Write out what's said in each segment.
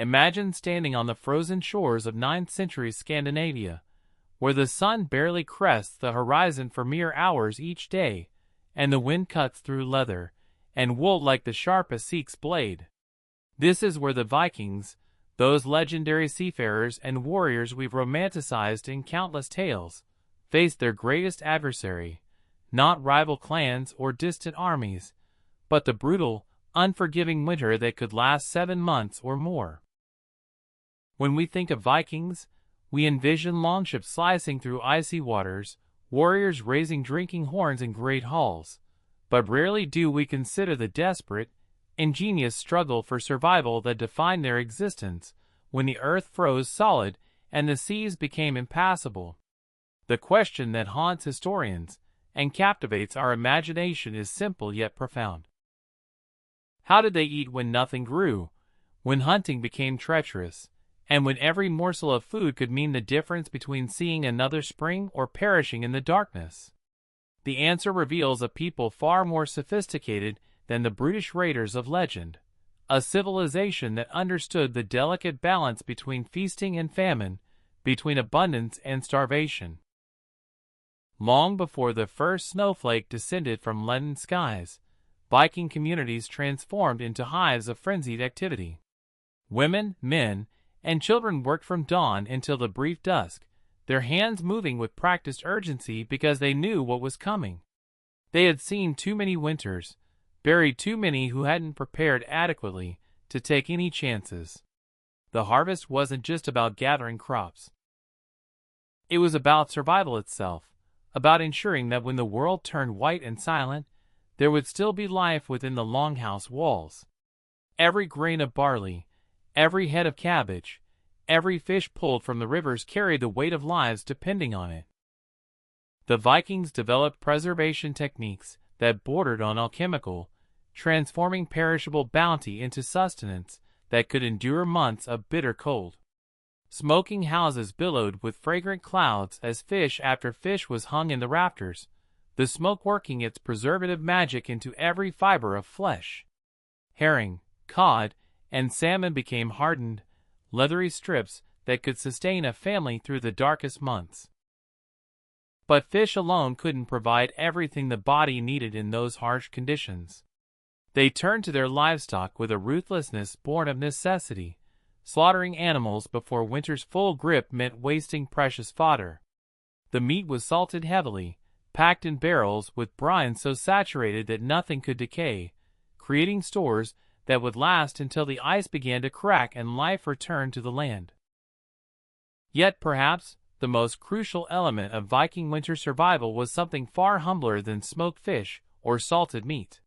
Imagine standing on the frozen shores of 9th-century Scandinavia, where the sun barely crests the horizon for mere hours each day, and the wind cuts through leather and wool like the sharpest Seek's blade. This is where the Vikings, those legendary seafarers and warriors we've romanticized in countless tales, faced their greatest adversary, not rival clans or distant armies, but the brutal, unforgiving winter that could last 7 months or more. When we think of Vikings, we envision longships slicing through icy waters, warriors raising drinking horns in great halls, but rarely do we consider the desperate, ingenious struggle for survival that defined their existence when the earth froze solid and the seas became impassable. The question that haunts historians and captivates our imagination is simple yet profound. How did they eat when nothing grew, when hunting became treacherous, and when every morsel of food could mean the difference between seeing another spring or perishing in the darkness? The answer reveals a people far more sophisticated than the brutish raiders of legend, a civilization that understood the delicate balance between feasting and famine, between abundance and starvation. Long before the first snowflake descended from leaden skies, Viking communities transformed into hives of frenzied activity. Women, men, and children worked from dawn until the brief dusk, their hands moving with practiced urgency because they knew what was coming. They had seen too many winters, buried too many who hadn't prepared adequately to take any chances. The harvest wasn't just about gathering crops. It was about survival itself, about ensuring that when the world turned white and silent, there would still be life within the longhouse walls. Every grain of barley, every head of cabbage, every fish pulled from the rivers carried the weight of lives depending on it. The Vikings developed preservation techniques that bordered on alchemical, transforming perishable bounty into sustenance that could endure months of bitter cold. Smoking houses billowed with fragrant clouds as fish after fish was hung in the rafters, the smoke working its preservative magic into every fiber of flesh. Herring, cod, and salmon became hardened, leathery strips that could sustain a family through the darkest months. But fish alone couldn't provide everything the body needed in those harsh conditions. They turned to their livestock with a ruthlessness born of necessity, slaughtering animals before winter's full grip meant wasting precious fodder. The meat was salted heavily, packed in barrels with brine so saturated that nothing could decay, creating stores that would last until the ice began to crack and life returned to the land. Yet perhaps the most crucial element of Viking winter survival was something far humbler than smoked fish or salted meat.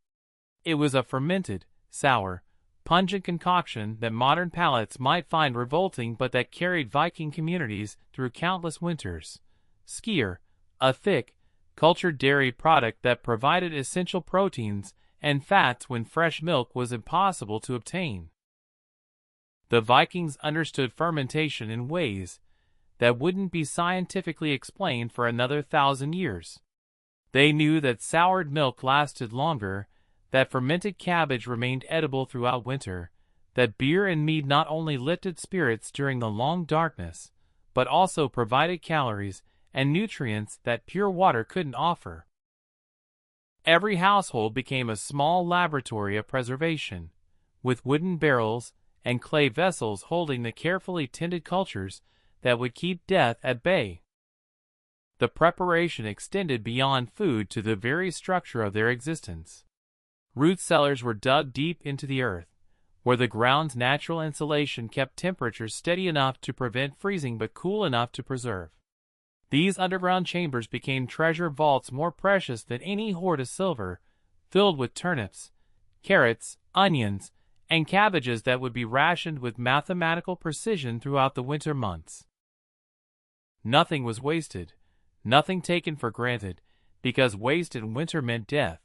It was a fermented, sour, pungent concoction that modern palates might find revolting but that carried Viking communities through countless winters. Skyr, a thick, cultured dairy product that provided essential proteins and fats when fresh milk was impossible to obtain. The Vikings understood fermentation in ways that wouldn't be scientifically explained for another 1,000 years. They knew that soured milk lasted longer, that fermented cabbage remained edible throughout winter, that beer and mead not only lifted spirits during the long darkness, but also provided calories and nutrients that pure water couldn't offer. Every household became a small laboratory of preservation, with wooden barrels and clay vessels holding the carefully tended cultures that would keep death at bay. The preparation extended beyond food to the very structure of their existence. Root cellars were dug deep into the earth, where the ground's natural insulation kept temperatures steady enough to prevent freezing but cool enough to preserve. These underground chambers became treasure vaults more precious than any hoard of silver, filled with turnips, carrots, onions, and cabbages that would be rationed with mathematical precision throughout the winter months. Nothing was wasted, nothing taken for granted, because waste in winter meant death.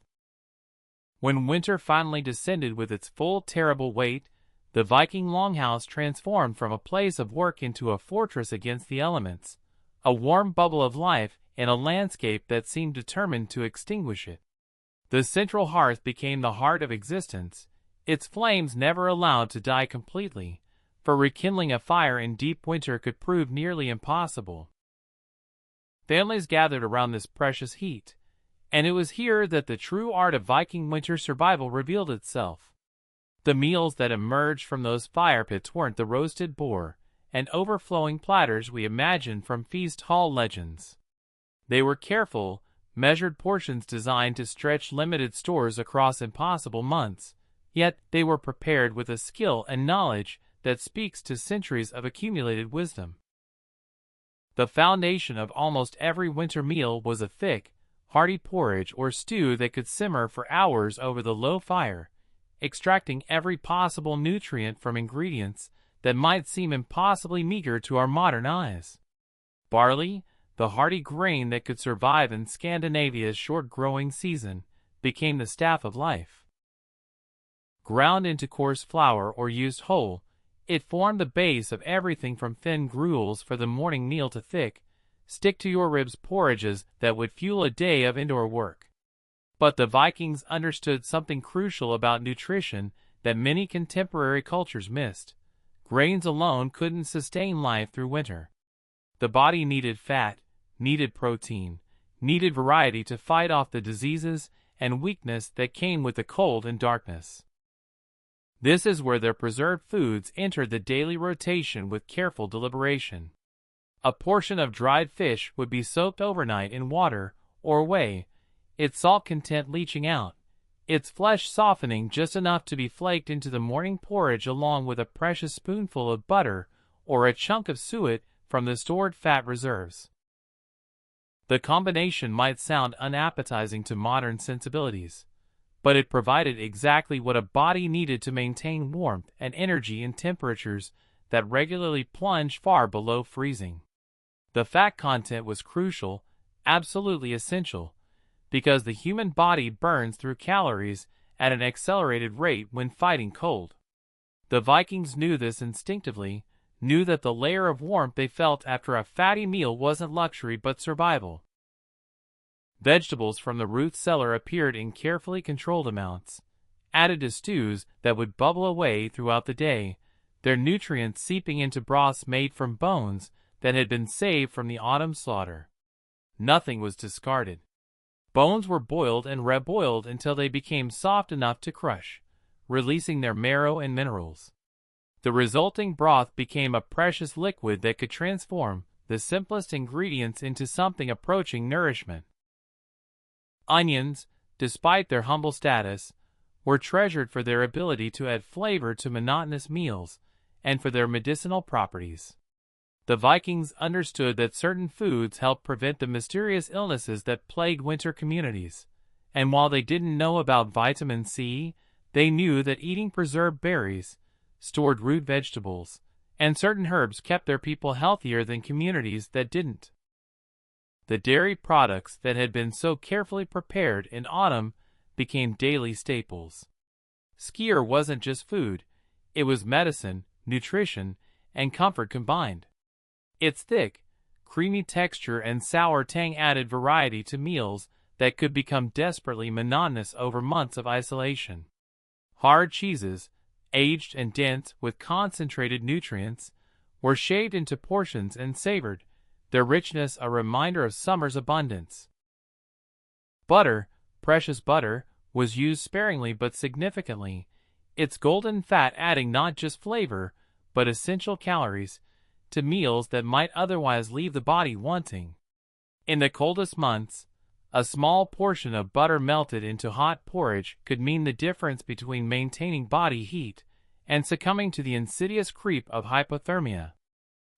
When winter finally descended with its full terrible weight, the Viking longhouse transformed from a place of work into a fortress against the elements, a warm bubble of life in a landscape that seemed determined to extinguish it. The central hearth became the heart of existence, its flames never allowed to die completely, for rekindling a fire in deep winter could prove nearly impossible. Families gathered around this precious heat, and it was here that the true art of Viking winter survival revealed itself. The meals that emerged from those fire pits weren't the roasted boar and overflowing platters we imagine from feast hall legends. They were careful, measured portions designed to stretch limited stores across impossible months, yet they were prepared with a skill and knowledge that speaks to centuries of accumulated wisdom. The foundation of almost every winter meal was a thick, hearty porridge or stew that could simmer for hours over the low fire, extracting every possible nutrient from ingredients that might seem impossibly meager to our modern eyes. Barley, the hardy grain that could survive in Scandinavia's short growing season, became the staff of life. Ground into coarse flour or used whole, it formed the base of everything from thin gruels for the morning meal to thick, stick-to-your-ribs porridges that would fuel a day of indoor work. But the Vikings understood something crucial about nutrition that many contemporary cultures missed. Grains alone couldn't sustain life through winter. The body needed fat, needed protein, needed variety to fight off the diseases and weakness that came with the cold and darkness. This is where their preserved foods entered the daily rotation with careful deliberation. A portion of dried fish would be soaked overnight in water or whey, its salt content leaching out, its flesh softening just enough to be flaked into the morning porridge along with a precious spoonful of butter or a chunk of suet from the stored fat reserves. The combination might sound unappetizing to modern sensibilities, but it provided exactly what a body needed to maintain warmth and energy in temperatures that regularly plunged far below freezing. The fat content was crucial, absolutely essential, because the human body burns through calories at an accelerated rate when fighting cold. The Vikings knew this instinctively, knew that the layer of warmth they felt after a fatty meal wasn't luxury but survival. Vegetables from the root cellar appeared in carefully controlled amounts, added to stews that would bubble away throughout the day, their nutrients seeping into broths made from bones that had been saved from the autumn slaughter. Nothing was discarded. Bones were boiled and reboiled until they became soft enough to crush, releasing their marrow and minerals. The resulting broth became a precious liquid that could transform the simplest ingredients into something approaching nourishment. Onions, despite their humble status, were treasured for their ability to add flavor to monotonous meals and for their medicinal properties. The Vikings understood that certain foods helped prevent the mysterious illnesses that plagued winter communities, and while they didn't know about vitamin C, they knew that eating preserved berries, stored root vegetables, and certain herbs kept their people healthier than communities that didn't. The dairy products that had been so carefully prepared in autumn became daily staples. Skyr wasn't just food, it was medicine, nutrition, and comfort combined. Its thick, creamy texture and sour tang added variety to meals that could become desperately monotonous over months of isolation. Hard cheeses, aged and dense with concentrated nutrients, were shaved into portions and savored, their richness a reminder of summer's abundance. Butter, precious butter, was used sparingly but significantly, its golden fat adding not just flavor, but essential calories, to meals that might otherwise leave the body wanting. In the coldest months, a small portion of butter melted into hot porridge could mean the difference between maintaining body heat and succumbing to the insidious creep of hypothermia.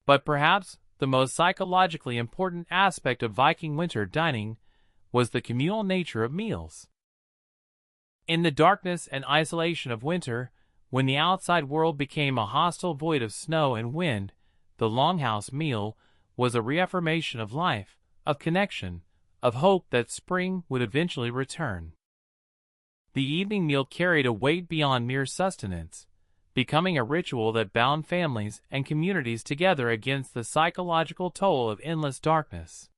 But perhaps the most psychologically important aspect of Viking winter dining was the communal nature of meals. In the darkness and isolation of winter, when the outside world became a hostile void of snow and wind, the longhouse meal was a reaffirmation of life, of connection, of hope that spring would eventually return. The evening meal carried a weight beyond mere sustenance, becoming a ritual that bound families and communities together against the psychological toll of endless darkness.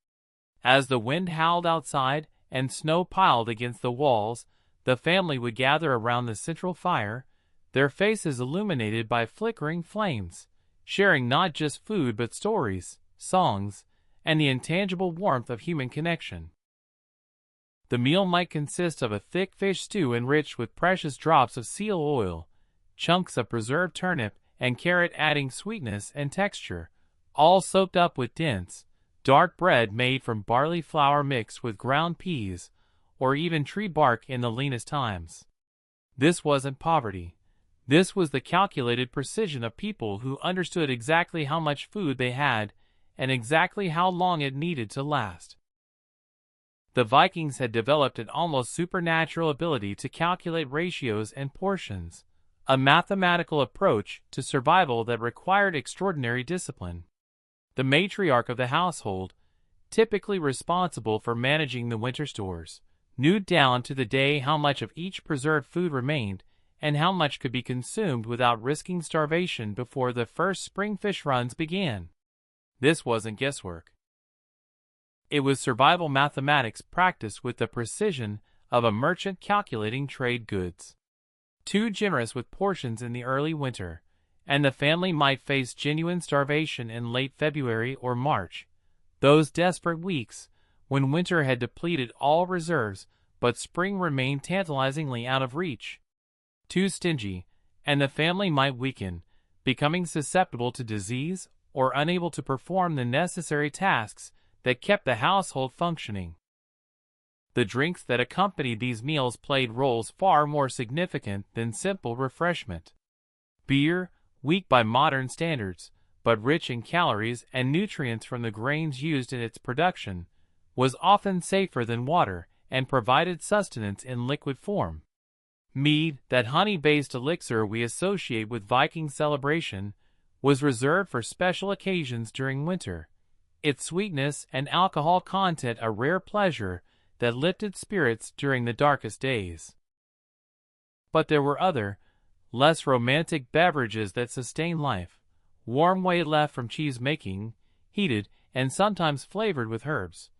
As the wind howled outside and snow piled against the walls, the family would gather around the central fire, their faces illuminated by flickering flames, sharing not just food but stories, songs, and the intangible warmth of human connection. The meal might consist of a thick fish stew enriched with precious drops of seal oil, chunks of preserved turnip, and carrot adding sweetness and texture, all soaked up with dense, dark bread made from barley flour mixed with ground peas, or even tree bark in the leanest times. This wasn't poverty. This was the calculated precision of people who understood exactly how much food they had and exactly how long it needed to last. The Vikings had developed an almost supernatural ability to calculate ratios and portions, a mathematical approach to survival that required extraordinary discipline. The matriarch of the household, typically responsible for managing the winter stores, knew down to the day how much of each preserved food remained and how much could be consumed without risking starvation before the first spring fish runs began. This wasn't guesswork. It was survival mathematics practiced with the precision of a merchant calculating trade goods. Too generous with portions in the early winter, and the family might face genuine starvation in late February or March, those desperate weeks when winter had depleted all reserves but spring remained tantalizingly out of reach. Too stingy, and the family might weaken, becoming susceptible to disease or unable to perform the necessary tasks that kept the household functioning. The drinks that accompanied these meals played roles far more significant than simple refreshment. Beer, weak by modern standards, but rich in calories and nutrients from the grains used in its production, was often safer than water and provided sustenance in liquid form. Mead, that honey-based elixir we associate with Viking celebration, was reserved for special occasions during winter, its sweetness and alcohol content a rare pleasure that lifted spirits during the darkest days. But there were other, less romantic beverages that sustained life, warm whey left from cheese making, heated and sometimes flavored with herbs,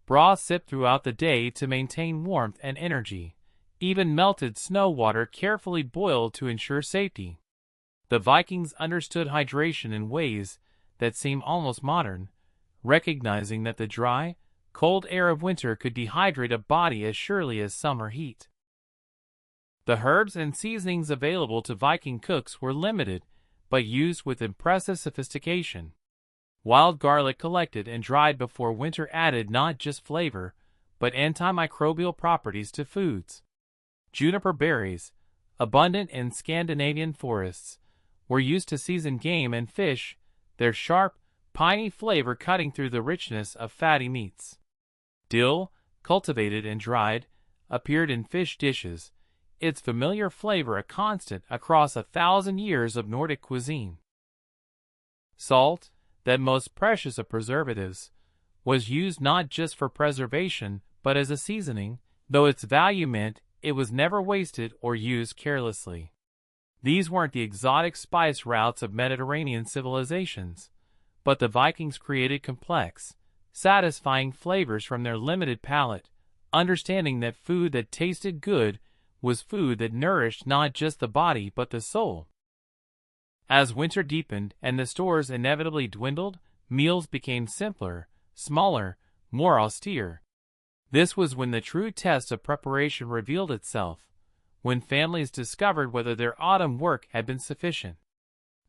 broth sipped throughout the day to maintain warmth and energy, even melted snow water carefully boiled to ensure safety. The Vikings understood hydration in ways that seem almost modern, recognizing that the dry, cold air of winter could dehydrate a body as surely as summer heat. The herbs and seasonings available to Viking cooks were limited, but used with impressive sophistication. Wild garlic collected and dried before winter added not just flavor, but antimicrobial properties to foods. Juniper berries, abundant in Scandinavian forests, were used to season game and fish, their sharp, piney flavor cutting through the richness of fatty meats. Dill, cultivated and dried, appeared in fish dishes, its familiar flavor a constant across 1,000 years of Nordic cuisine. Salt, that most precious of preservatives, was used not just for preservation but as a seasoning, though its value meant it was never wasted or used carelessly. These weren't the exotic spice routes of Mediterranean civilizations, but the Vikings created complex, satisfying flavors from their limited palate, understanding that food that tasted good was food that nourished not just the body but the soul. As winter deepened and the stores inevitably dwindled, meals became simpler, smaller, more austere. This was when the true test of preparation revealed itself, when families discovered whether their autumn work had been sufficient.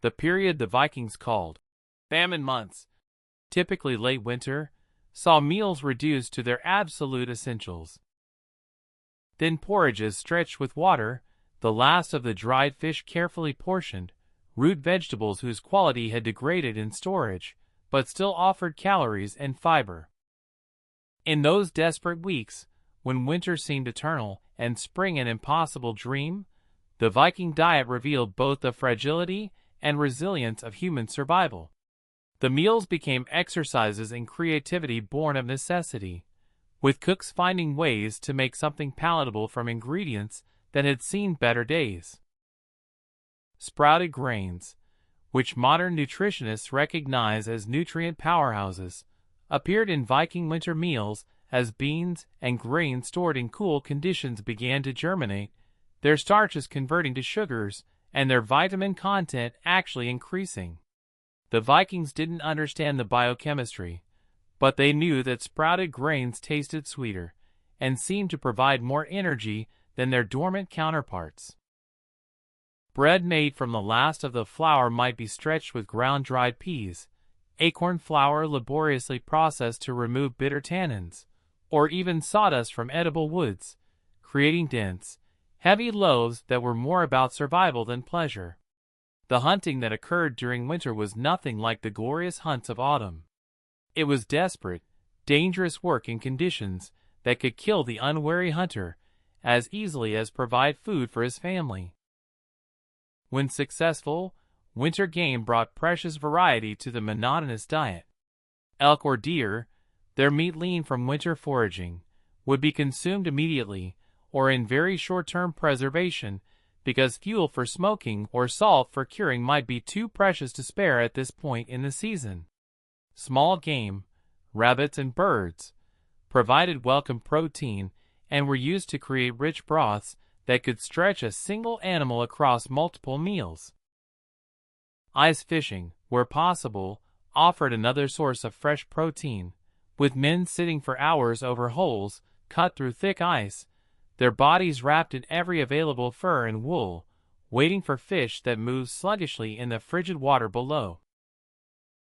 The period the Vikings called famine months, typically late winter, saw meals reduced to their absolute essentials. Thin porridges stretched with water, the last of the dried fish carefully portioned, root vegetables whose quality had degraded in storage, but still offered calories and fiber. In those desperate weeks, when winter seemed eternal and spring an impossible dream, the Viking diet revealed both the fragility and resilience of human survival. The meals became exercises in creativity born of necessity, with cooks finding ways to make something palatable from ingredients that had seen better days. Sprouted grains, which modern nutritionists recognize as nutrient powerhouses, appeared in Viking winter meals as beans and grains stored in cool conditions began to germinate, their starches converting to sugars and their vitamin content actually increasing. The Vikings didn't understand the biochemistry, but they knew that sprouted grains tasted sweeter and seemed to provide more energy than their dormant counterparts. Bread made from the last of the flour might be stretched with ground dried peas, acorn flour laboriously processed to remove bitter tannins, or even sawdust from edible woods, creating dense, heavy loaves that were more about survival than pleasure. The hunting that occurred during winter was nothing like the glorious hunts of autumn. It was desperate, dangerous work in conditions that could kill the unwary hunter as easily as provide food for his family. When successful, winter game brought precious variety to the monotonous diet. Elk or deer, their meat lean from winter foraging, would be consumed immediately or in very short-term preservation because fuel for smoking or salt for curing might be too precious to spare at this point in the season. Small game, rabbits and birds, provided welcome protein and were used to create rich broths that could stretch a single animal across multiple meals. Ice fishing, where possible, offered another source of fresh protein, with men sitting for hours over holes cut through thick ice, their bodies wrapped in every available fur and wool, waiting for fish that moved sluggishly in the frigid water below.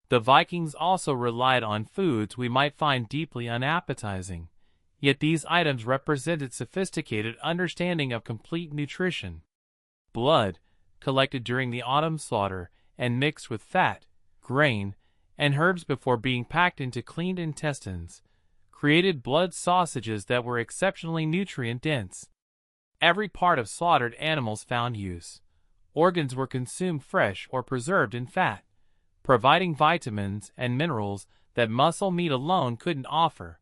The Vikings also relied on foods we might find deeply unappetizing, yet these items represented sophisticated understanding of complete nutrition. Blood, collected during the autumn slaughter and mixed with fat, grain, and herbs before being packed into cleaned intestines, created blood sausages that were exceptionally nutrient-dense. Every part of slaughtered animals found use. Organs were consumed fresh or preserved in fat, providing vitamins and minerals that muscle meat alone couldn't offer.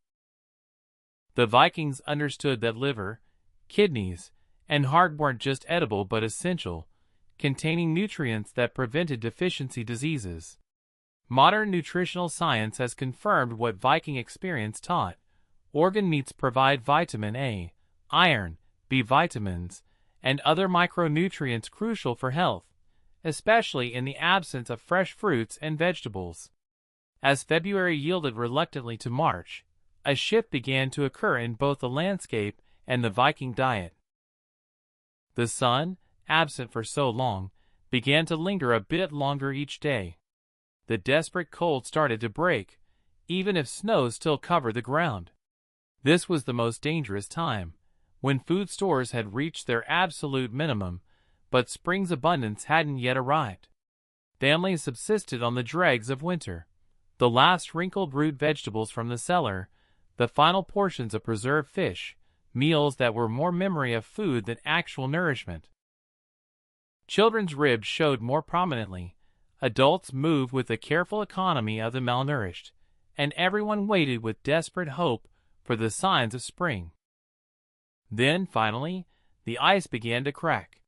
The Vikings understood that liver, kidneys, and heart weren't just edible but essential, containing nutrients that prevented deficiency diseases. Modern nutritional science has confirmed what Viking experience taught. Organ meats provide vitamin A, iron, B vitamins, and other micronutrients crucial for health, especially in the absence of fresh fruits and vegetables. As February yielded reluctantly to March, a shift began to occur in both the landscape and the Viking diet. The sun, absent for so long, began to linger a bit longer each day. The desperate cold started to break, even if snow still covered the ground. This was the most dangerous time, when food stores had reached their absolute minimum, but spring's abundance hadn't yet arrived. Families subsisted on the dregs of winter, the last wrinkled root vegetables from the cellar, the final portions of preserved fish, meals that were more memory of food than actual nourishment. Children's ribs showed more prominently. Adults moved with the careful economy of the malnourished, and everyone waited with desperate hope for the signs of spring. Then, finally, the ice began to crack.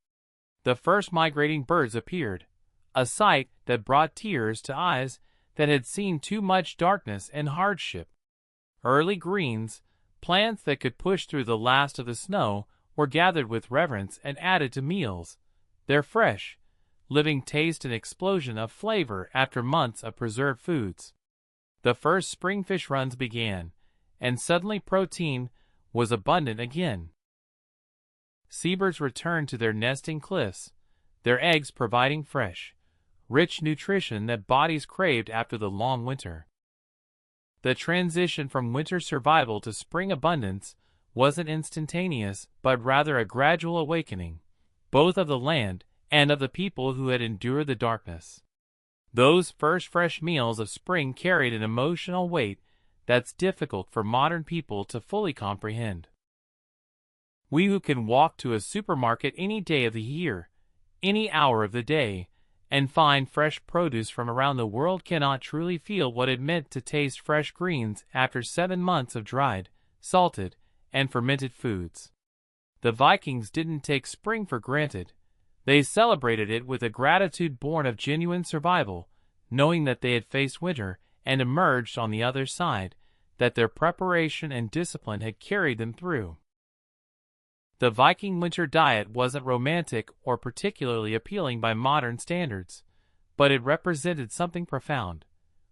The first migrating birds appeared, a sight that brought tears to eyes that had seen too much darkness and hardship. Early greens, plants that could push through the last of the snow, were gathered with reverence and added to meals. Their fresh, living taste and explosion of flavor after months of preserved foods. The first spring fish runs began, and suddenly protein was abundant again. Seabirds returned to their nesting cliffs, their eggs providing fresh, rich nutrition that bodies craved after the long winter. The transition from winter survival to spring abundance wasn't instantaneous, but rather a gradual awakening, both of the land and of the people who had endured the darkness. Those first fresh meals of spring carried an emotional weight that's difficult for modern people to fully comprehend. We who can walk to a supermarket any day of the year, any hour of the day, and find fresh produce from around the world cannot truly feel what it meant to taste fresh greens after 7 months of dried, salted, and fermented foods. The Vikings didn't take spring for granted. They celebrated it with a gratitude born of genuine survival, knowing that they had faced winter and emerged on the other side, that their preparation and discipline had carried them through. The Viking winter diet wasn't romantic or particularly appealing by modern standards, but it represented something profound: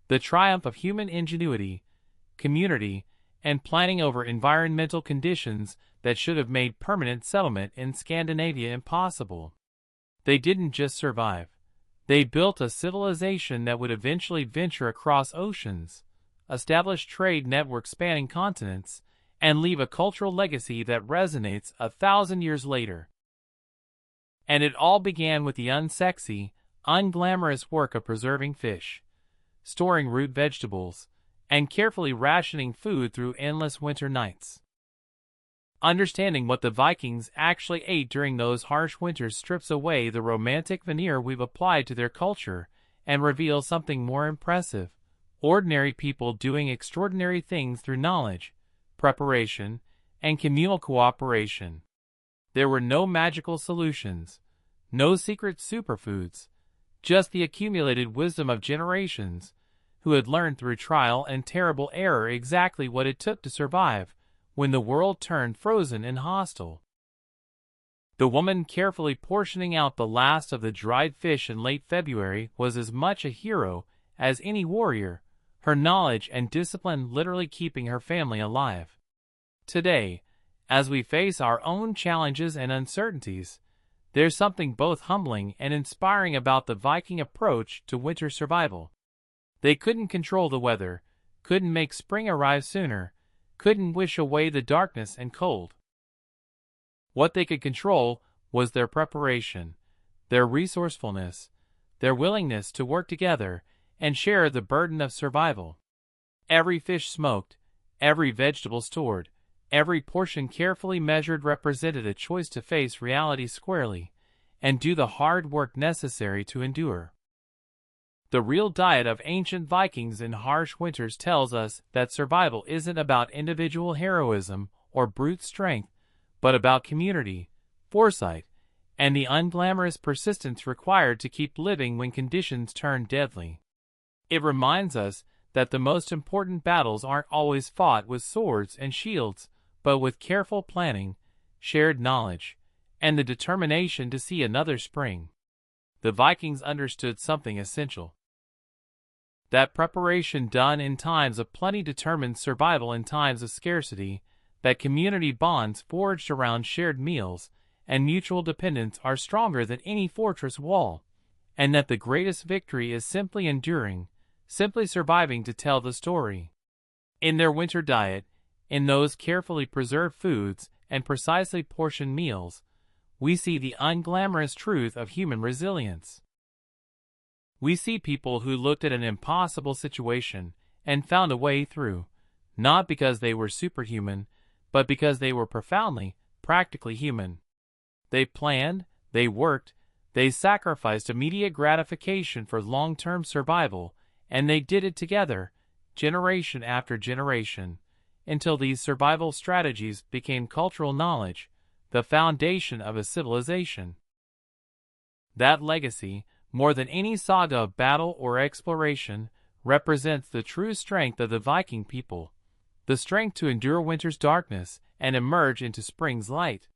the triumph of human ingenuity, community, and planning over environmental conditions that should have made permanent settlement in Scandinavia impossible. They didn't just survive. They built a civilization that would eventually venture across oceans, establish trade networks spanning continents, and leave a cultural legacy that resonates 1,000 years later. And it all began with the unsexy, unglamorous work of preserving fish, storing root vegetables, and carefully rationing food through endless winter nights. Understanding what the Vikings actually ate during those harsh winters strips away the romantic veneer we've applied to their culture and reveals something more impressive: ordinary people doing extraordinary things through knowledge, preparation, and communal cooperation. There were no magical solutions, no secret superfoods, just the accumulated wisdom of generations who had learned through trial and terrible error exactly what it took to survive when the world turned frozen and hostile. The woman carefully portioning out the last of the dried fish in late February was as much a hero as any warrior, her knowledge and discipline literally keeping her family alive. Today, as we face our own challenges and uncertainties, there's something both humbling and inspiring about the Viking approach to winter survival. They couldn't control the weather, couldn't make spring arrive sooner, couldn't wish away the darkness and cold. What they could control was their preparation, their resourcefulness, their willingness to work together and share the burden of survival. Every fish smoked, every vegetable stored, every portion carefully measured represented a choice to face reality squarely and do the hard work necessary to endure. The real diet of ancient Vikings in harsh winters tells us that survival isn't about individual heroism or brute strength, but about community, foresight, and the unglamorous persistence required to keep living when conditions turn deadly. It reminds us that the most important battles aren't always fought with swords and shields, but with careful planning, shared knowledge, and the determination to see another spring. The Vikings understood something essential: that preparation done in times of plenty determines survival in times of scarcity, that community bonds forged around shared meals and mutual dependence are stronger than any fortress wall, and that the greatest victory is simply enduring, simply surviving to tell the story. In their winter diet, in those carefully preserved foods and precisely portioned meals, we see the unglamorous truth of human resilience. We see people who looked at an impossible situation and found a way through, not because they were superhuman, but because they were profoundly, practically human. They planned, they worked, they sacrificed immediate gratification for long-term survival, and they did it together, generation after generation, until these survival strategies became cultural knowledge, the foundation of a civilization. That legacy, more than any saga of battle or exploration, represents the true strength of the Viking people, the strength to endure winter's darkness and emerge into spring's light.